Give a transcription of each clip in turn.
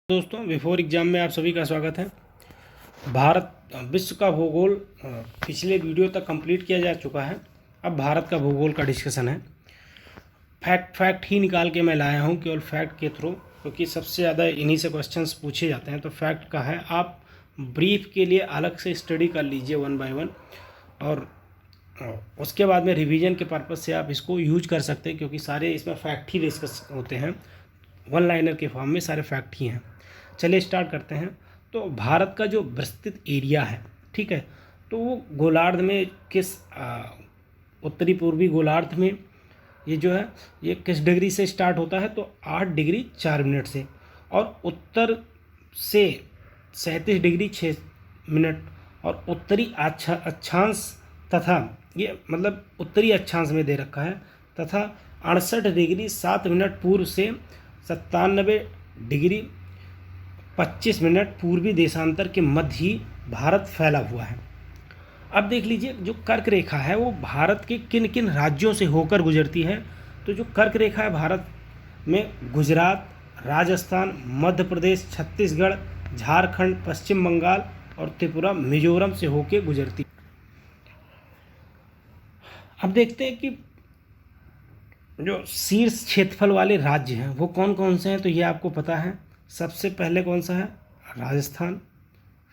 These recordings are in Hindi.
दोस्तों, बिफोर एग्जाम में आप सभी का स्वागत है। भारत विश्व का भूगोल पिछले वीडियो तक कंप्लीट किया जा चुका है। अब भारत का भूगोल का डिस्कशन है। फैक्ट ही निकाल के मैं लाया हूँ, केवल फैक्ट के थ्रू, क्योंकि सबसे ज़्यादा इन्हीं से क्वेश्चंस पूछे जाते हैं। तो फैक्ट का है, आप ब्रीफ के लिए अलग से स्टडी कर लीजिए 1 बाय 1, और उसके बाद में रिवीजन के पर्पज़ से आप इसको यूज कर सकते हैं, क्योंकि सारे इसमें फैक्ट ही डिस्कस होते हैं। 1 लाइनर के फॉर्म में सारे फैक्ट ही हैं। चलिए स्टार्ट करते हैं। तो भारत का जो विस्तृत एरिया है, ठीक है, तो वो गोलार्ध में किस उत्तरी पूर्वी गोलार्ध में ये जो है ये किस डिग्री से स्टार्ट होता है, तो 8 डिग्री 4 मिनट से, और उत्तर से 37 डिग्री 6 मिनट, और उत्तरी अक्षांश तथा ये मतलब उत्तरी अक्षांश में दे रखा है, तथा 68 डिग्री 7 मिनट पूर्व से 97 डिग्री 25 मिनट पूर्वी देशांतर के मध्य ही भारत फैला हुआ है। अब देख लीजिए, जो कर्क रेखा है वो भारत के किन किन राज्यों से होकर गुजरती है। तो जो कर्क रेखा है भारत में गुजरात, राजस्थान, मध्य प्रदेश, छत्तीसगढ़, झारखंड, पश्चिम बंगाल और त्रिपुरा, मिजोरम से होकर गुजरती है। अब देखते हैं कि जो शीर्ष क्षेत्रफल वाले राज्य हैं वो कौन कौन से हैं। तो ये आपको पता है। सबसे पहले कौन सा है? राजस्थान,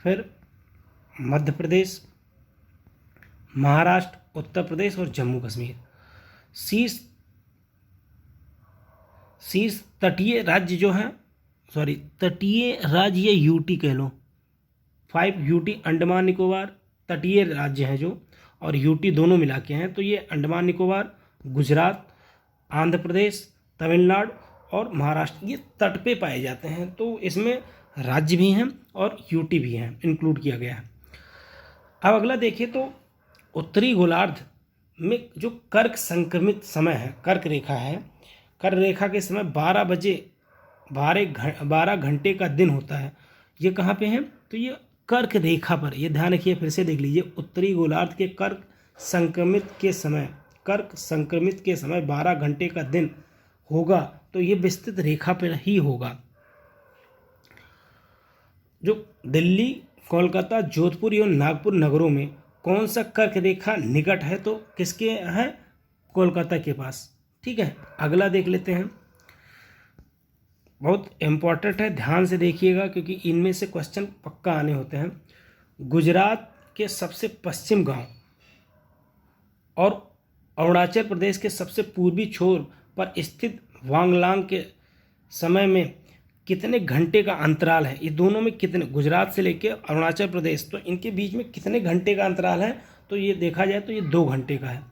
फिर मध्य प्रदेश, महाराष्ट्र, उत्तर प्रदेश और जम्मू कश्मीर। शीर्ष तटीय राज्य जो हैं, तटीय राज्य या यूटी कह लो, 5 यूटी अंडमान निकोबार तटीय राज्य हैं जो, और यूटी दोनों मिला के हैं। तो ये अंडमान निकोबार, गुजरात, आंध्र प्रदेश, तमिलनाडु और महाराष्ट्र, ये तट पे पाए जाते हैं। तो इसमें राज्य भी हैं और यूटी भी हैं, इंक्लूड किया गया है। अब अगला देखिए, तो उत्तरी गोलार्ध में जो कर्क संक्रमित समय है, कर्क रेखा है, कर्क रेखा के समय 12 घंटे का दिन होता है। ये कहाँ पे है? तो ये कर्क रेखा पर, ये ध्यान रखिए, फिर से देख लीजिए। उत्तरी गोलार्ध के कर्क संक्रमित के समय 12 घंटे का दिन होगा, तो ये विस्तृत रेखा पर ही होगा। जो दिल्ली, कोलकाता, जोधपुर एवं नागपुर नगरों में कौन सा कर्क रेखा निकट है? तो किसके है? कोलकाता के पास। ठीक है, अगला देख लेते हैं। बहुत इम्पोर्टेंट है, ध्यान से देखिएगा, क्योंकि इनमें से क्वेश्चन पक्का आने होते हैं। गुजरात के सबसे पश्चिम गांव और अरुणाचल प्रदेश के सबसे पूर्वी छोर पर स्थित वांगलांग के समय में कितने घंटे का अंतराल है? ये दोनों में कितने, गुजरात से लेकर अरुणाचल प्रदेश, तो इनके बीच में कितने घंटे का अंतराल है? तो ये देखा जाए तो ये 2 घंटे का है।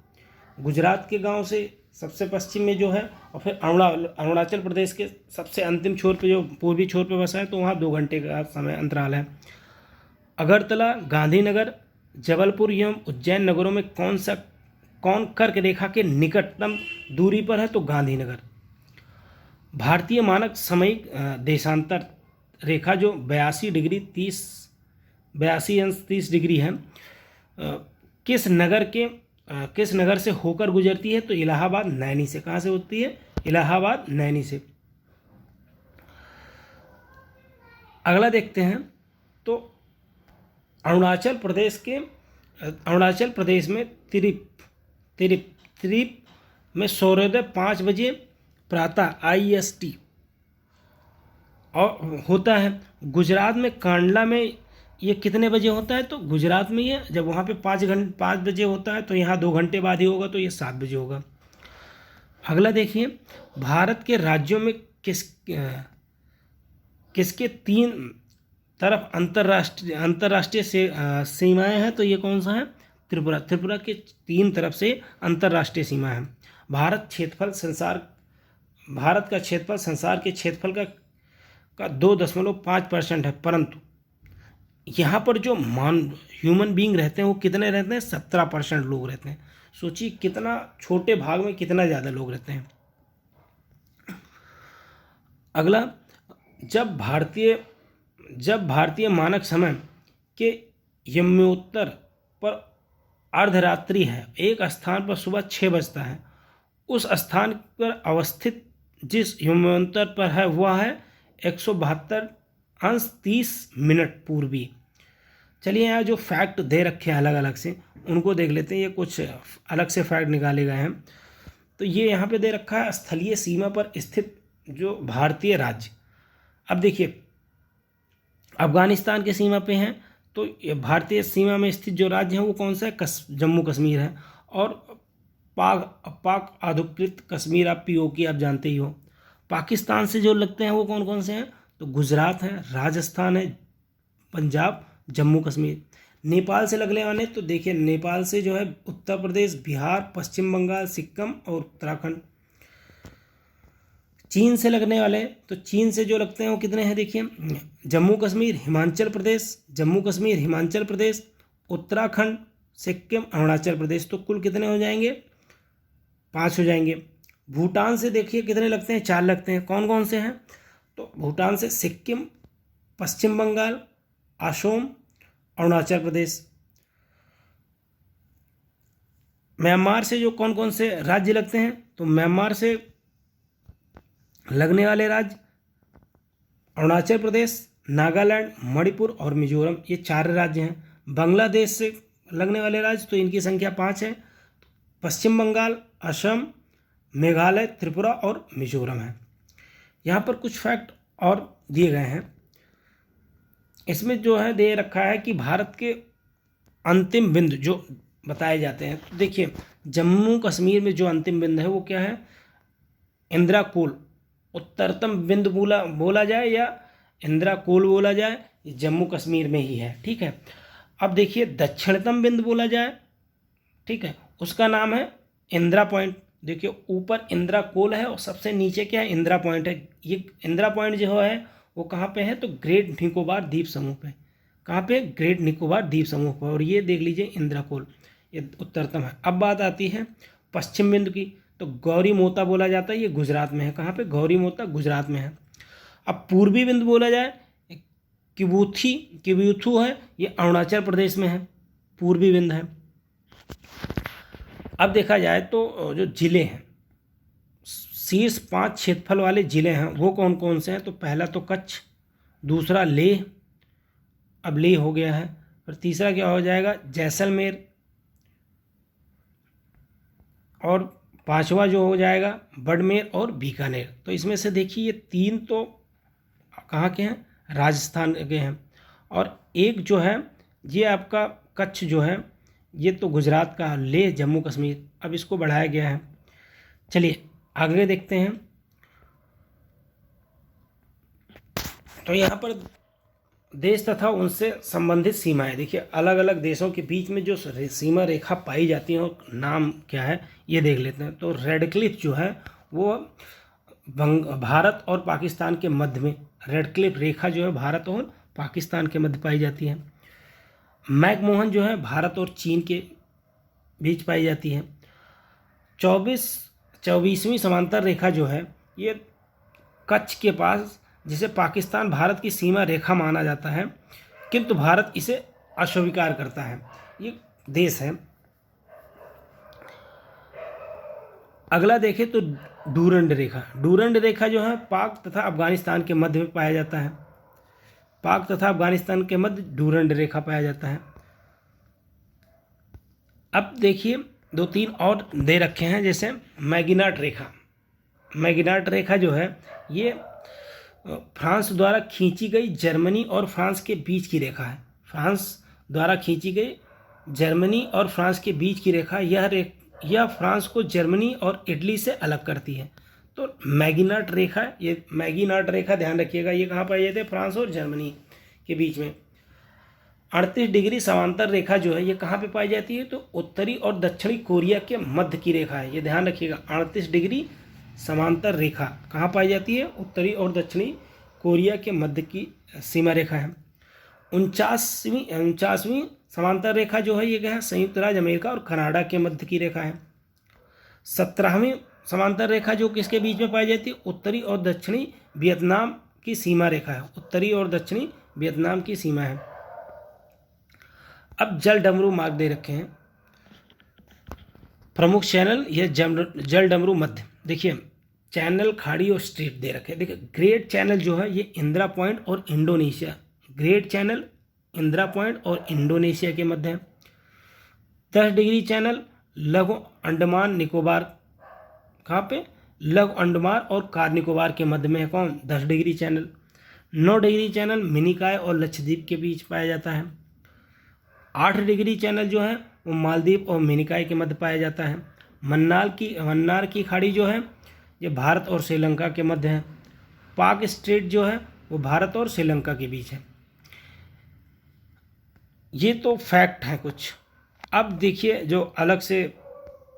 गुजरात के गांव से सबसे पश्चिम में जो है, और फिर अरुणाचल प्रदेश के सबसे अंतिम छोर पे, जो पूर्वी छोर पे बसा है, तो वहाँ 2 घंटे का समय अंतराल है। अगरतला, गांधीनगर, जबलपुर एवं उज्जैन नगरों में कौन कर्क रेखा के निकटतम दूरी पर है? तो गांधीनगर। भारतीय मानक सामयिक देशांतर रेखा जो 82 डिग्री है, किस नगर से होकर गुजरती है? तो इलाहाबाद, नैनी से। कहाँ से होती है? इलाहाबाद, नैनी से। अगला देखते हैं, तो अरुणाचल प्रदेश में त्रिप में सूर्योदय 5 बजे प्रातः IST और होता है। गुजरात में कांडला में ये कितने बजे होता है? तो गुजरात में ये जब वहाँ पे 5 बजे होता है, तो यहाँ 2 घंटे बाद ही होगा, तो ये 7 बजे होगा। अगला देखिए, भारत के राज्यों में किसके 3 तरफ अंतर्राष्ट्रीय सीमाएं हैं? तो ये कौन सा है? त्रिपुरा के 3 तरफ से अंतर्राष्ट्रीय सीमा है। भारत का क्षेत्रफल संसार के क्षेत्रफल का 2.5% है, परंतु यहाँ पर जो ह्यूमन बीइंग रहते हैं वो कितने रहते हैं? 17% लोग रहते हैं। सोचिए कितना छोटे भाग में कितना ज़्यादा लोग रहते हैं। अगला, जब भारतीय मानक समय के यम्योत्तर पर अर्धरात्रि है, एक स्थान पर सुबह 6 बजता है, उस स्थान पर अवस्थित जिस यम्योत्तर पर है वह है 172 अंश 30 मिनट पूर्वी। चलिए यहाँ जो फैक्ट दे रखे हैं अलग अलग से उनको देख लेते हैं। ये कुछ अलग से फैक्ट निकाले गए हैं। तो ये यहाँ पे दे रखा है स्थलीय सीमा पर स्थित जो भारतीय राज्य। अब देखिए अफगानिस्तान के सीमा पे हैं, तो ये भारतीय सीमा में स्थित जो राज्य है वो कौन सा है? जम्मू कश्मीर है। और पाक अधिकृत कश्मीर, आप पीओके आप जानते ही हो। पाकिस्तान से जो लगते हैं वो कौन कौन से हैं? तो गुजरात है, राजस्थान है, पंजाब, जम्मू कश्मीर। नेपाल से लगने वाले तो देखिए नेपाल से जो है उत्तर प्रदेश, बिहार, पश्चिम बंगाल, सिक्किम और उत्तराखंड। चीन से लगने वाले तो चीन से जो लगते हैं वो कितने हैं? देखिए जम्मू कश्मीर, हिमाचल प्रदेश, जम्मू कश्मीर, हिमाचल प्रदेश, उत्तराखंड, सिक्किम, अरुणाचल प्रदेश। तो कुल कितने हो जाएंगे? 5 हो जाएंगे। भूटान से देखिए कितने लगते हैं? 4 लगते हैं। कौन कौन से हैं? तो भूटान से सिक्किम, पश्चिम बंगाल, असम, अरुणाचल प्रदेश। म्यांमार से जो कौन कौन से राज्य लगते हैं? तो म्यांमार से लगने वाले राज्य अरुणाचल प्रदेश, नागालैंड, मणिपुर और मिजोरम, ये 4 राज्य हैं। बांग्लादेश से लगने वाले राज्य तो इनकी संख्या 5 है। पश्चिम बंगाल, असम, मेघालय, त्रिपुरा और मिजोरम है। यहाँ पर कुछ फैक्ट और दिए गए हैं। इसमें जो है दे रखा है कि भारत के अंतिम बिंदु जो बताए जाते हैं। तो देखिए जम्मू कश्मीर में जो अंतिम बिंदु है वो क्या है? इंदिरा कोल। उत्तरतम बिंदु बोला जाए या इंदिरा कोल बोला जाए, ये जम्मू कश्मीर में ही है। ठीक है। अब देखिए दक्षिणतम बिंदु बोला जाए, ठीक है, उसका नाम है इंदिरा पॉइंट। देखिए ऊपर इंदिरा कोल है और सबसे नीचे क्या है? इंदिरा पॉइंट है। ये इंदिरा पॉइंट जो है वो कहाँ पे है? तो ग्रेट निकोबार द्वीप समूह पे। कहाँ पे? ग्रेट निकोबार द्वीप समूह पर। और ये देख लीजिए इंदिरा कोल, ये उत्तरतम है। अब बात आती है पश्चिम बिंदु की, तो गौरी मोता बोला जाता है, ये गुजरात में है। कहाँ पे? गौरी मोता गुजरात में है। अब पूर्वी बिंदु बोला जाए किबुथु है, ये अरुणाचल प्रदेश में है, पूर्वी बिंदु है। अब देखा जाए तो जो जिले हैं, शीर्ष 5 क्षेत्रफल वाले जिले हैं वो कौन कौन से हैं? तो पहला तो कच्छ, दूसरा लेह, अब लेह हो गया है। फिर तीसरा क्या हो जाएगा? जैसलमेर, और 5वां जो हो जाएगा बाड़मेर और बीकानेर। तो इसमें से देखिए ये 3 तो कहाँ के हैं? राजस्थान के हैं। और एक जो है ये आपका कच्छ जो है ये तो गुजरात का, लेह जम्मू कश्मीर। अब इसको बढ़ाया गया है। चलिए आगे देखते हैं। तो यहाँ पर देश तथा उनसे संबंधित सीमाएं, देखिए अलग अलग देशों के बीच में जो सीमा रेखा पाई जाती है और नाम क्या है ये देख लेते हैं। तो रेड क्लिफ जो है वो भारत और पाकिस्तान के मध्य में, रेड क्लिफ रेखा जो है भारत और पाकिस्तान के मध्य पाई जाती है। मैकमोहन जो है भारत और चीन के बीच पाई जाती है। 24वीं समांतर रेखा जो है ये कच्छ के पास, जिसे पाकिस्तान भारत की सीमा रेखा माना जाता है, किंतु भारत इसे अस्वीकार करता है। ये देश है। अगला देखें तो डूरंड रेखा। डूरंड रेखा जो है पाक तथा अफगानिस्तान के मध्य में पाया जाता है। पाक तथा अफगानिस्तान के मध्य डूरंड रेखा पाया जाता है। अब देखिए 2-3 और दे रखे हैं, जैसे मैगिनाट रेखा। मैगिनाट रेखा जो है ये फ्रांस द्वारा खींची गई जर्मनी और फ्रांस के बीच की रेखा है। फ्रांस द्वारा खींची गई जर्मनी और फ्रांस के बीच की रेखा, यह फ्रांस को जर्मनी और इटली से अलग करती है। तो मैगिनाट रेखा, ये मैगिनाट रेखा ध्यान रखिएगा, ये कहाँ पाई जाती है? फ्रांस और जर्मनी के बीच में। 38 डिग्री समांतर रेखा जो है ये कहाँ पे पाई जाती है? तो उत्तरी और दक्षिणी कोरिया के मध्य की रेखा है। ये ध्यान रखिएगा, 38 डिग्री समांतर रेखा कहाँ पाई जाती है? उत्तरी और दक्षिणी कोरिया के मध्य की सीमा रेखा है। 49वीं समांतर रेखा जो है ये क्या है? संयुक्त राज्य अमेरिका और कनाडा के मध्य की रेखा है। 17वीं समांतर रेखा जो किसके बीच में पाई जाती है? उत्तरी और दक्षिणी वियतनाम की सीमा रेखा है। उत्तरी और दक्षिणी वियतनाम की सीमा है। अब जल डमरू मार्ग दे रखे हैं। प्रमुख चैनल यह जल डमरू मध्य। देखिए चैनल, खाड़ी और स्ट्रेट दे रखे हैं। देखिए ग्रेट चैनल जो है ये इंदिरा पॉइंट और Indonesia, great channel Indira point और इंडोनेशिया के मध्य है। 10 डिग्री चैनल लघु अंडमान निकोबार, कहाँ पे, लघु अंडमान और कार निकोबार के मध्य में है कौन, 10 degree channel. 9 degree channel Minicoy और लक्षद्वीप के बीच पाया जाता है। 8 डिग्री चैनल जो है वो मालदीव और मिनिकॉय के मध्य पाया जाता है। मन्नार की खाड़ी जो है ये भारत और श्रीलंका के मध्य है। पाक स्ट्रेट जो है वो भारत और श्रीलंका के बीच है। ये तो फैक्ट है कुछ। अब देखिए जो अलग से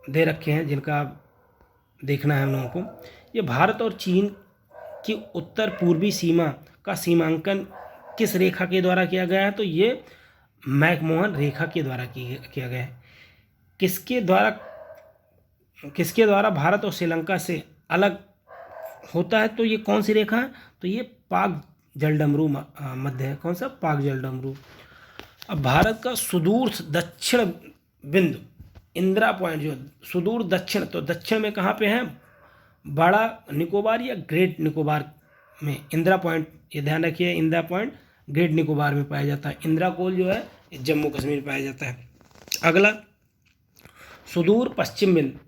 दे रखे हैं जिनका देखना है हम लोगों को, ये भारत और चीन की उत्तर पूर्वी सीमा का सीमांकन किस रेखा के द्वारा किया गया है, तो ये मैकमोहन रेखा के द्वारा किया गया है। किसके द्वारा भारत और श्रीलंका से अलग होता है, तो ये कौन सी रेखा है, तो ये पाक जलडमरू मध्य है। कौन सा, पाक जलडमरू। अब भारत का सुदूर दक्षिण बिंदु इंदिरा पॉइंट जो सुदूर दक्षिण, तो दक्षिण में कहाँ पे है, बड़ा निकोबार या ग्रेट निकोबार में इंदिरा पॉइंट, ये ध्यान रखिए इंदिरा पॉइंट ग्रेट निकोबार में पाया जाता है। इंदिरा कोल जो है जम्मू कश्मीर में पाया जाता है। अगला सुदूर पश्चिम बिंदु,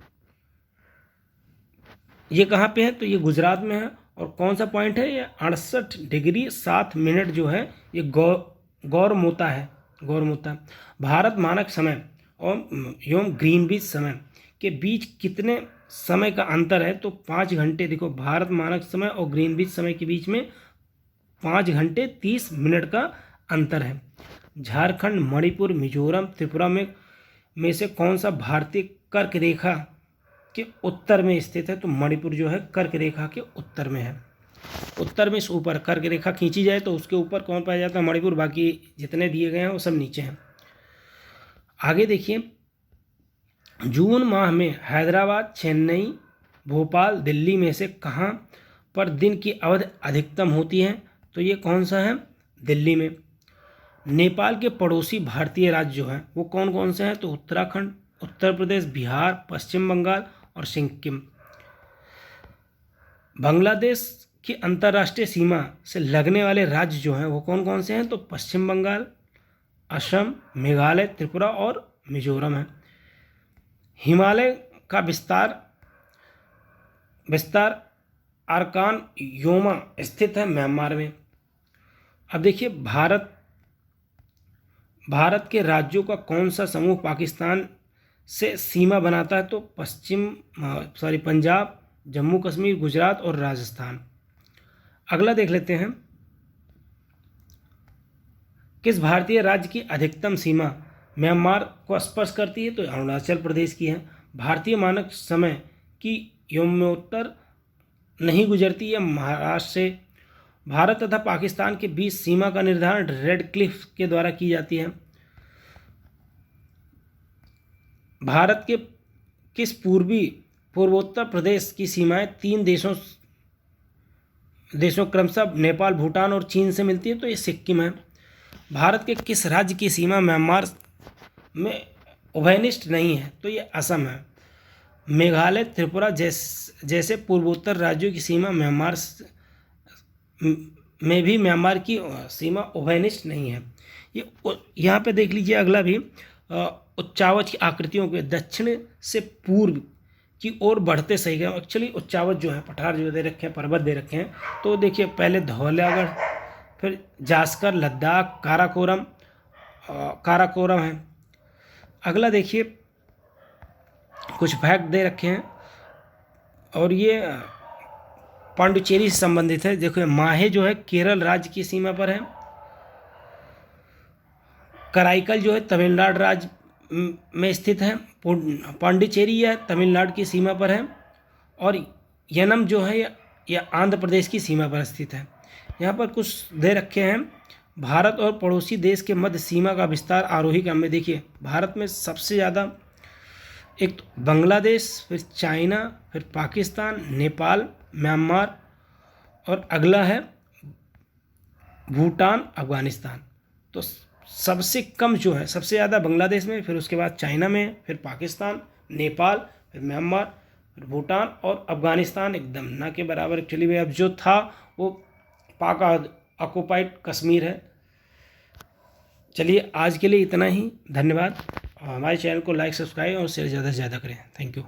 ये कहाँ पे है, तो ये गुजरात में है। और कौन सा पॉइंट है, ये 68 डिग्री 7 मिनट जो है ये गौरमोता है, गौरमोता। भारत मानक समय और एवं ग्रीनविच समय के बीच कितने समय का अंतर है, तो 5 घंटे। देखो भारत मानक समय और ग्रीनविच समय के बीच में 5 घंटे 30 मिनट का अंतर है। झारखंड, मणिपुर, मिजोरम, त्रिपुरा में से कौन सा भारतीय कर्क रेखा के उत्तर में स्थित है, तो मणिपुर जो है कर्क रेखा के उत्तर में है। उत्तर में से ऊपर कर्क रेखा खींची जाए तो उसके ऊपर कौन पाया जाता है, मणिपुर। बाकी जितने दिए गए हैं वो सब नीचे हैं। आगे देखिए, जून माह में हैदराबाद, चेन्नई, भोपाल, दिल्ली में से कहाँ पर दिन की अवधि अधिकतम होती है, तो ये कौन सा है, दिल्ली में। नेपाल के पड़ोसी भारतीय राज्य जो हैं वो कौन कौन से हैं, तो उत्तराखंड, उत्तर प्रदेश, बिहार, पश्चिम बंगाल और सिक्किम। बांग्लादेश की अंतर्राष्ट्रीय सीमा से लगने वाले राज्य जो हैं वो कौन कौन से हैं, तो पश्चिम बंगाल, असम, मेघालय, त्रिपुरा और मिजोरम है। हिमालय का विस्तार अरकान योमा स्थित है म्यांमार में। अब देखिए भारत के राज्यों का कौन सा समूह पाकिस्तान से सीमा बनाता है, तो पंजाब, जम्मू कश्मीर, गुजरात और राजस्थान। अगला देख लेते हैं, किस भारतीय राज्य की अधिकतम सीमा म्यांमार को स्पर्श करती है, तो अरुणाचल प्रदेश की है। भारतीय मानक समय की योम्योत्तर नहीं गुजरती है महाराष्ट्र से। भारत तथा पाकिस्तान के बीच सीमा का निर्धारण रेड क्लिफ के द्वारा की जाती है। भारत के किस पूर्वोत्तर प्रदेश की सीमाएं 3 देशों क्रमशः नेपाल, भूटान और चीन से मिलती है, तो ये सिक्किम है। भारत के किस राज्य की सीमा म्यांमार में उभयनिष्ठ नहीं है, तो ये असम है। मेघालय, त्रिपुरा जैसे पूर्वोत्तर राज्यों की सीमा म्यांमार में भी म्यांमार की सीमा उभयनिष्ठ नहीं है। ये यहाँ पे देख लीजिए अगला भी, उच्चावच की आकृतियों के दक्षिण से पूर्व की ओर बढ़ते सही गए। एक्चुअली उच्चावच जो है पठार जो दे रखे हैं, पर्वत दे रखे हैं, तो देखिए पहले धौलागढ़, फिर जास्कर, लद्दाख, काराकोरम है। अगला देखिए कुछ फैक्ट दे रखे हैं और ये पांडुचेरी से संबंधित है। देखो माहे जो है केरल राज्य की सीमा पर है। कराईकल जो है तमिलनाडु राज्य में स्थित है। पांडिचेरी यह तमिलनाडु की सीमा पर है। और यनम जो है यह आंध्र प्रदेश की सीमा पर स्थित है। यहाँ पर कुछ दे रखे हैं, भारत और पड़ोसी देश के मध्य सीमा का विस्तार आरोही क्रम में। देखिए भारत में सबसे ज़्यादा एक तो बांग्लादेश, फिर चाइना, फिर पाकिस्तान, नेपाल, म्यांमार और अगला है भूटान, अफगानिस्तान। तो सबसे कम जो है, सबसे ज़्यादा बांग्लादेश में, फिर उसके बाद चाइना में, फिर पाकिस्तान, नेपाल, फिर म्यांमार, भूटान और अफगानिस्तान एकदम ना के बराबर एक्चुअली में अब जो था वो पाक ऑक्युपाइड कश्मीर है। चलिए आज के लिए इतना ही, धन्यवाद। हमारे चैनल को लाइक, सब्सक्राइब और शेयर ज़्यादा से ज़्यादा करें। Thank you.